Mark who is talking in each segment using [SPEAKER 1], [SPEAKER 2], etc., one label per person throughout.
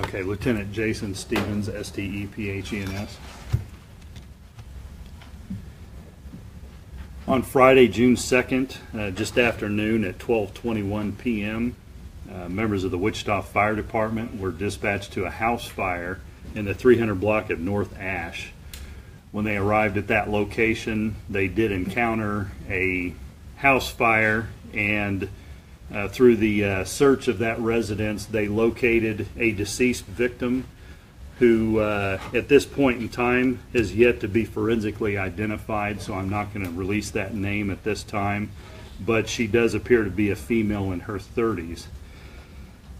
[SPEAKER 1] Okay, Lieutenant Jason Stevens, S-T-E-P-H-E-N-S. On Friday, June 2nd, just after noon at 12:21 p.m., members of the Wichita Fire Department were dispatched to a house fire in the 300 block of North Ash. When they arrived at that location, they did encounter a house fire, and through the search of that residence, they located a deceased victim who at this point in time is yet to be forensically identified, so I'm not going to release that name at this time, but she does appear to be a female in her 30s.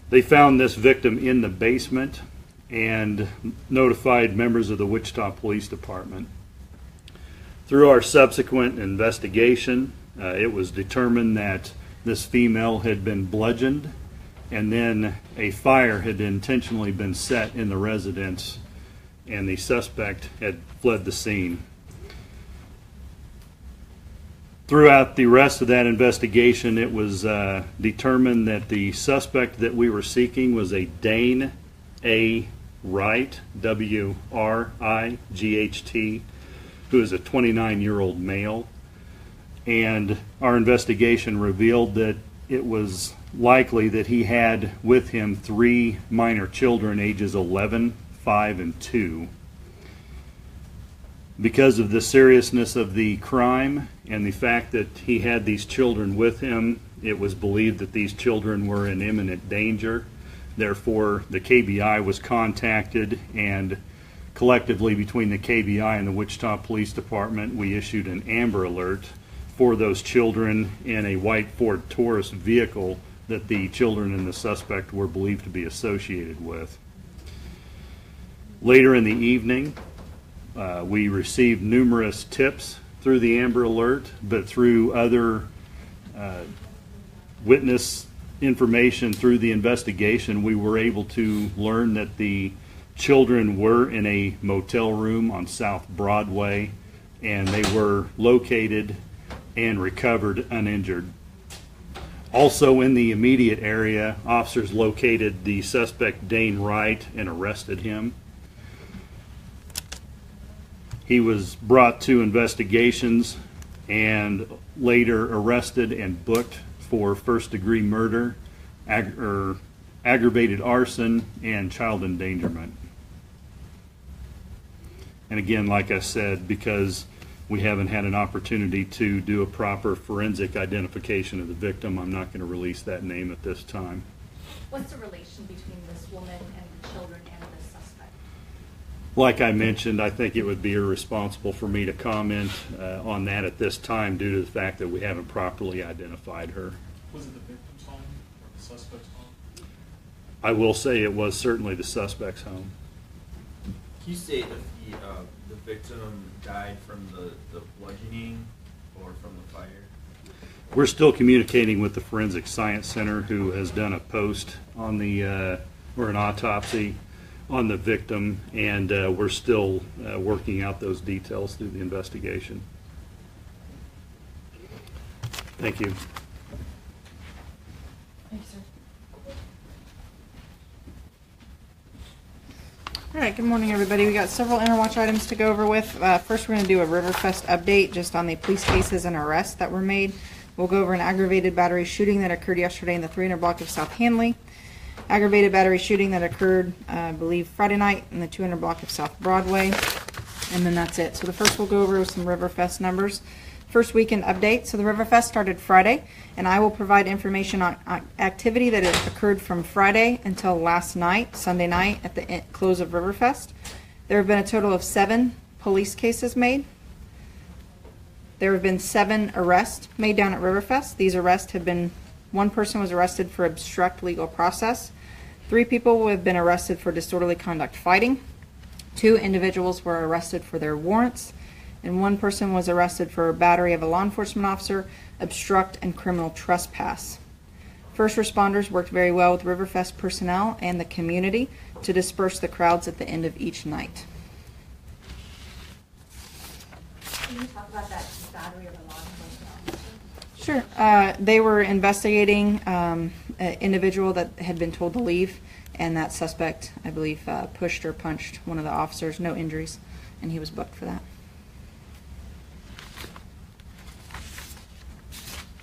[SPEAKER 1] They found this victim in the basement and notified members of the Wichita Police Department. Through our subsequent investigation, it was determined that this female had been bludgeoned, and then a fire had intentionally been set in the residence, and the suspect had fled the scene. Throughout the rest of that investigation, it was determined that the suspect that we were seeking was a Dane A. Wright, W-R-I-G-H-T, who is a 29-year-old male. And our investigation revealed that it was likely that he had with him 3 minor children, ages 11, 5, and 2. Because of the seriousness of the crime and the fact that he had these children with him, it was believed that these children were in imminent danger. Therefore, the KBI was contacted, and collectively between the KBI and the Wichita Police Department, we issued an Amber Alert for those children in a white Ford Taurus vehicle that the children and the suspect were believed to be associated with. Later in the evening, we received numerous tips through the Amber Alert, but through other witness information through the investigation, we were able to learn that the children were in a motel room on South Broadway, and they were located and recovered uninjured. Also in the immediate area, officers located the suspect Dane Wright and arrested him. He was brought to investigations and later arrested and booked for first-degree murder, aggravated arson, and child endangerment. And again, like I said, because we haven't had an opportunity to do a proper forensic identification of the victim, I'm not going to release that name at this time.
[SPEAKER 2] What's the relation between this woman and the children and the suspect?
[SPEAKER 1] Like I mentioned, I think it would be irresponsible for me to comment on that at this time due to the fact that we haven't properly identified her.
[SPEAKER 3] Was it the victim's home or the suspect's home?
[SPEAKER 1] I will say it was certainly the suspect's home.
[SPEAKER 4] Can you state if the victim died from the bludgeoning or from the fire?
[SPEAKER 1] We're still communicating with the Forensic Science Center, who has done a post on the, or an autopsy on the victim, and we're still working out those details through the investigation. Thank you.
[SPEAKER 2] Thank you, sir.
[SPEAKER 5] All right, good morning, everybody. We got several Interwatch items to go over with. First, we're going to do a Riverfest update just on the police cases and arrests that were made. We'll go over an aggravated battery shooting that occurred yesterday in the 300 block of South Hanley, aggravated battery shooting that occurred, I believe, Friday night in the 200 block of South Broadway, and then that's it. So the first we'll go over some Riverfest numbers. First weekend update. So the Riverfest started Friday, and I will provide information on activity that has occurred from Friday until last night, Sunday night, at the close of Riverfest. There have been a total of 7 police cases made. There have been 7 arrests made down at Riverfest. These arrests have been, 1 person was arrested for obstruct legal process. 3 people have been arrested for disorderly conduct fighting. 2 individuals were arrested for their warrants. And 1 person was arrested for battery of a law enforcement officer, obstruct, and criminal trespass. First responders worked very well with Riverfest personnel and the community to disperse the crowds at the end of each night.
[SPEAKER 2] Can you talk about that battery of a law enforcement officer?
[SPEAKER 5] Sure. They were investigating individual that had been told to leave, and that suspect, I believe, pushed or punched one of the officers. No injuries, and he was booked for that.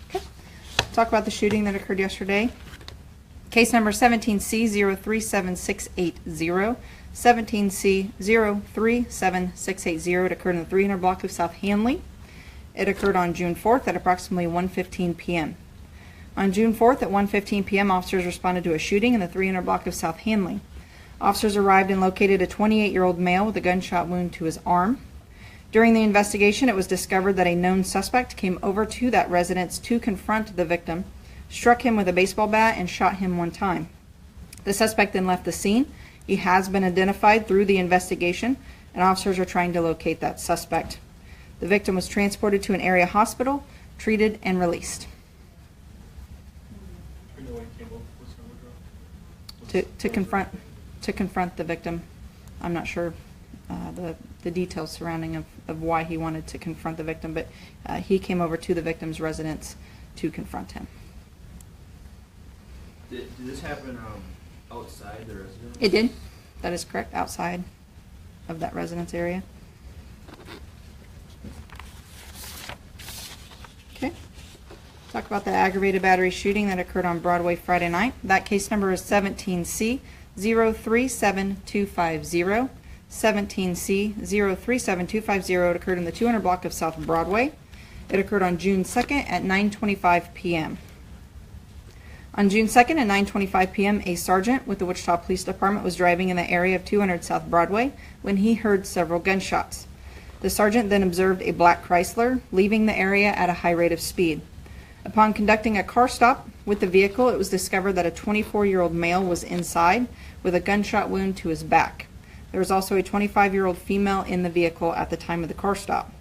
[SPEAKER 5] Okay. Talk about the shooting that occurred yesterday. Case number 17C037680, 17C037680. It occurred in the 300 block of South Hanley. It occurred on June 4th at approximately 1:15 p.m. On June 4th at 1:15 p.m., officers responded to a shooting in the 300 block of South Hanley. Officers arrived and located a 28-year-old male with a gunshot wound to his arm. During the investigation, it was discovered that a known suspect came over to that residence to confront the victim, struck him with a baseball bat, and shot him one time. The suspect then left the scene. He has been identified through the investigation, and officers are trying to locate that suspect. The victim was transported to an area hospital, treated, and released.
[SPEAKER 3] Do you know why he came up with some
[SPEAKER 5] To confront the victim. I'm not sure the details surrounding of why he wanted to confront the victim, but he came over to the victim's residence to confront him.
[SPEAKER 4] Did this happen outside the residence?
[SPEAKER 5] It did. That is correct. Outside of that residence area. Okay. Talk about the aggravated battery shooting that occurred on Broadway Friday night. That case number is 17C037250. 17C037250. It occurred in the 200 block of South Broadway. It occurred on June 2nd at 9:25 p.m. On June 2nd at 9:25 p.m., a sergeant with the Wichita Police Department was driving in the area of 200 South Broadway when he heard several gunshots. The sergeant then observed a black Chrysler leaving the area at a high rate of speed. Upon conducting a car stop with the vehicle, it was discovered that a 24-year-old male was inside with a gunshot wound to his back. There was also a 25-year-old female in the vehicle at the time of the car stop.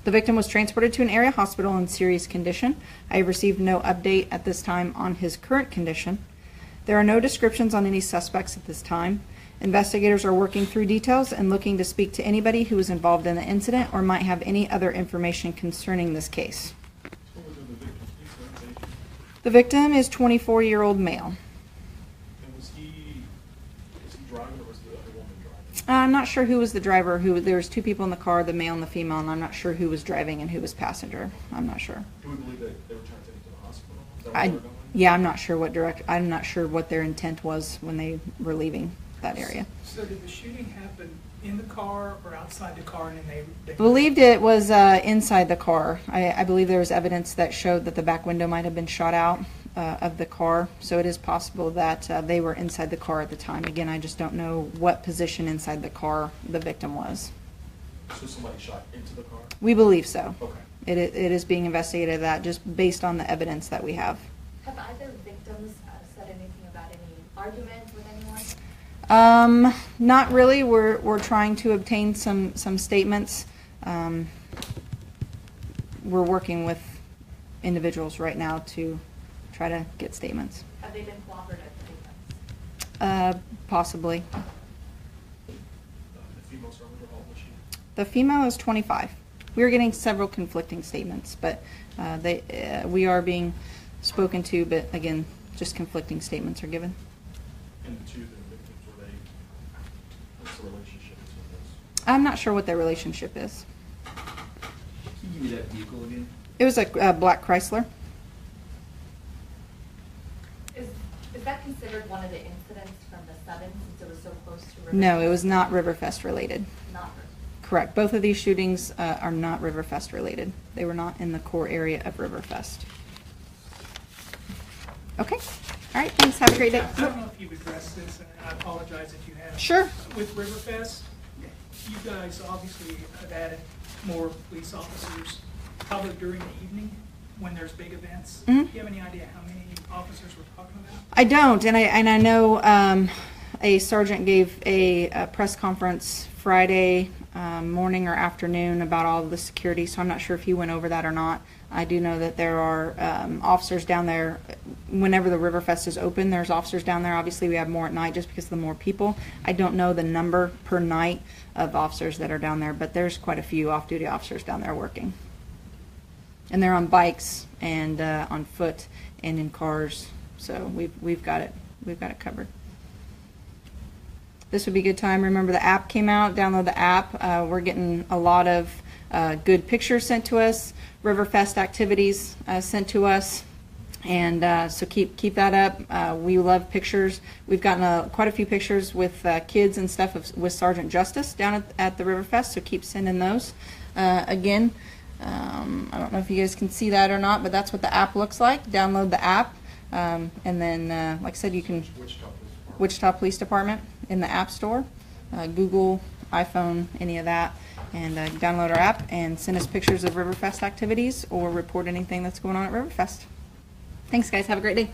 [SPEAKER 5] The victim was transported to an area hospital in serious condition. I have received no update at this time on his current condition. There are no descriptions on any suspects at this time. Investigators are working through details and looking to speak to anybody who was involved in the incident or might have any other information concerning this case.
[SPEAKER 3] What was the victim's orientation?
[SPEAKER 5] The victim is 24-year-old male.
[SPEAKER 3] And was he driving or was the other woman driving?
[SPEAKER 5] I'm not sure who was the driver. There was two people in the car, the male and the female, and I'm not sure who was driving and who was passenger. I'm not sure.
[SPEAKER 3] Do we believe that they were trying to take him to the hospital? Is that where they were going?
[SPEAKER 5] Yeah, I'm not sure I'm not sure what their intent was when they were leaving that area.
[SPEAKER 6] So did the shooting happen in the car or outside the car, and then they
[SPEAKER 5] Believed it was inside the car. I believe there was evidence that showed that the back window might have been shot out of the car, so it is possible that they were inside the car at the time. Again, I just don't know what position inside the car the victim was.
[SPEAKER 3] So somebody shot into the car?
[SPEAKER 5] We believe so.
[SPEAKER 3] Okay.
[SPEAKER 5] It is being investigated that just based on the evidence that we have.
[SPEAKER 2] Have either victims said anything about any argument with anyone?
[SPEAKER 5] Not really. We're trying to obtain some statements. We're working with individuals right now to try to get statements.
[SPEAKER 2] Have they been cooperative victims?
[SPEAKER 5] Possibly.
[SPEAKER 3] The female servant, how old was she?
[SPEAKER 5] The female is 25. We are getting several conflicting statements, but we are being spoken to, but again, just conflicting statements are given.
[SPEAKER 3] And the two the victims, were they, what's the relationship between those?
[SPEAKER 5] I'm not sure what their relationship is.
[SPEAKER 4] Can you give me that vehicle again?
[SPEAKER 5] It was a black Chrysler.
[SPEAKER 2] Is that considered one of the incidents from the 7th since it was so close to River?
[SPEAKER 5] No, it was not Riverfest related.
[SPEAKER 2] Not River.
[SPEAKER 5] Correct. Both of these shootings are not Riverfest related. They were not in the core area of Riverfest. Okay. All right. Thanks. Have a great day.
[SPEAKER 6] I don't know if you've addressed this, and I apologize if you have.
[SPEAKER 5] Sure.
[SPEAKER 6] With Riverfest, you guys obviously have added more police officers, probably during the evening when there's big events.
[SPEAKER 5] Mhm.
[SPEAKER 6] Do you have any idea how many officers we're talking about?
[SPEAKER 5] I don't, and I know a sergeant gave a press conference Friday morning or afternoon about all of the security, so I'm not sure if he went over that or not. I do know that there are officers down there. Whenever the Riverfest is open, there's officers down there. Obviously, we have more at night just because of the more people. I don't know the number per night of officers that are down there, but there's quite a few off-duty officers down there working. And they're on bikes and on foot and in cars So we've got it covered. This would be a good time. Remember, the app came out. Download the app. We're getting a lot of good pictures sent to us, Riverfest activities sent to us, and so keep that up. We love pictures. We've gotten quite a few pictures with kids and stuff with Sergeant Justice down at the Riverfest, so keep sending those. Again, I don't know if you guys can see that or not, but that's what the app looks like. Download the app, and then, like I said, you can Wichita Police Department in the App Store, Google, iPhone, any of that, and download our app and send us pictures of Riverfest activities or report anything that's going on at Riverfest. Thanks, guys. Have a great day.